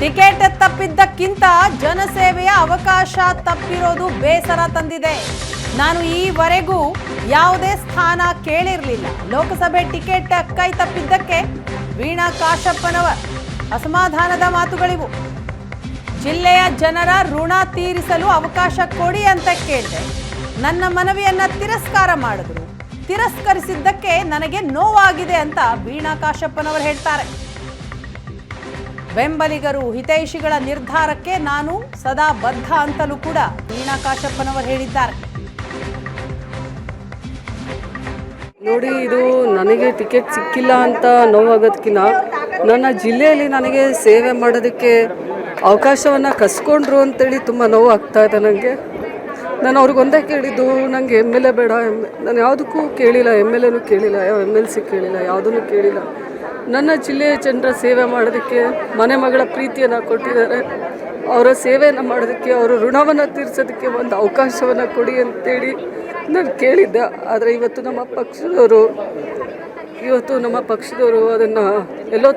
Ticket ತಪ್ಪಿದ್ದಕ್ಕಿಂತ ಜನಸೇವೆಯ ಅವಕಾಶ ತಪ್ಪಿರೋದು ಬೇಸರ ತಂದಿದೆ. ನಾನು ಈವರೆಗೂ ಯಾವುದೇ ಸ್ಥಾನ ಕೇಳಿರಲಿಲ್ಲ. ಲೋಕಸಭೆ ಟಿಕೆಟ್ ಕೈ ತಪ್ಪಿದ್ದಕ್ಕೆ ವೀಣಾ ಕಾಶಪ್ಪನವರ್ ಅಸಮಾಧಾನದ ಮಾತುಗಳಿವು. ಜಿಲ್ಲೆಯ ಜನರ ಋಣ ತೀರಿಸಲು ಅವಕಾಶ ಕೊಡಿ ಅಂತ ಕೇಳಿದೆ. ನನ್ನ ಮನವಿಯನ್ನ ತಿರಸ್ಕಾರ ಮಾಡಿದ್ರು. ತಿರಸ್ಕರಿಸಿದ್ದಕ್ಕೆ ನನಗೆ ನೋವಾಗಿದೆ ಅಂತ ವೀಣಾ ಕಾಶಪ್ಪನವರು ಹೇಳ್ತಾರೆ. ಬೆಂಬಲಿಗರು ಹಿತೈಷಿಗಳ ನಿರ್ಧಾರಕ್ಕೆ ನಾನು ಸದಾ ಬದ್ಧ ಅಂತಲೂ ಕೂಡ ವೀಣಾ ಕಾಶಪ್ಪನವರು ಹೇಳಿದ್ದಾರೆ. ನೋಡಿ, ಇದು ನನಗೆ ಟಿಕೆಟ್ ಸಿಕ್ಕಿಲ್ಲ ಅಂತ ನೋವಾಗೋದಕ್ಕಿಂತ ನನ್ನ ಜಿಲ್ಲೆಯಲ್ಲಿ ನನಗೆ ಸೇವೆ ಮಾಡೋದಕ್ಕೆ ಅವಕಾಶವನ್ನು ಕಸ್ಕೊಂಡ್ರು ಅಂತೇಳಿ ತುಂಬ ನೋವು ಆಗ್ತಾ ಇದೆ ನನಗೆ. ನಾನು ಅವ್ರಿಗೊಂದೇ ಕೇಳಿದ್ದು, ನನಗೆ MLA ಬೇಡ. ನಾನು ಯಾವುದಕ್ಕೂ ಕೇಳಿಲ್ಲ, MLAನೂ ಕೇಳಿಲ್ಲ, ಯಾವ MLC ಕೇಳಿಲ್ಲ, ಯಾವುದನ್ನು ಕೇಳಿಲ್ಲ. ನನ್ನ ಜಿಲ್ಲೆಯ ಜನರ ಸೇವೆ ಮಾಡೋದಕ್ಕೆ, ಮನೆ ಮಗಳ ಪ್ರೀತಿಯನ್ನು ಕೊಟ್ಟಿದ್ದಾರೆ. ಅವರ ಸೇವೆಯನ್ನು ಮಾಡೋದಕ್ಕೆ, ಅವರ ಋಣವನ್ನು ತೀರಿಸೋದಕ್ಕೆ ಒಂದು ಅವಕಾಶವನ್ನು ಕೊಡಿ ಅಂತೇಳಿ ನಾನು ಕೇಳಿದ್ದೆ. ಆದರೆ ಇವತ್ತು ನಮ್ಮ ಪಕ್ಷದವರು ಅದನ್ನು ಎಲ್ಲೋ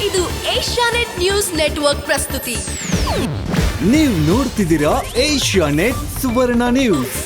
ಇದು ಏಷ್ಯಾನೆಟ್ ನ್ಯೂಸ್ ನೆಟ್ವರ್ಕ್ ಪ್ರಸ್ತುತಿ. ನೀವು ನೋಡ್ತಿದ್ದೀರಾ ಏಷ್ಯಾನೆಟ್ ಸುವರ್ಣ ನ್ಯೂಸ್.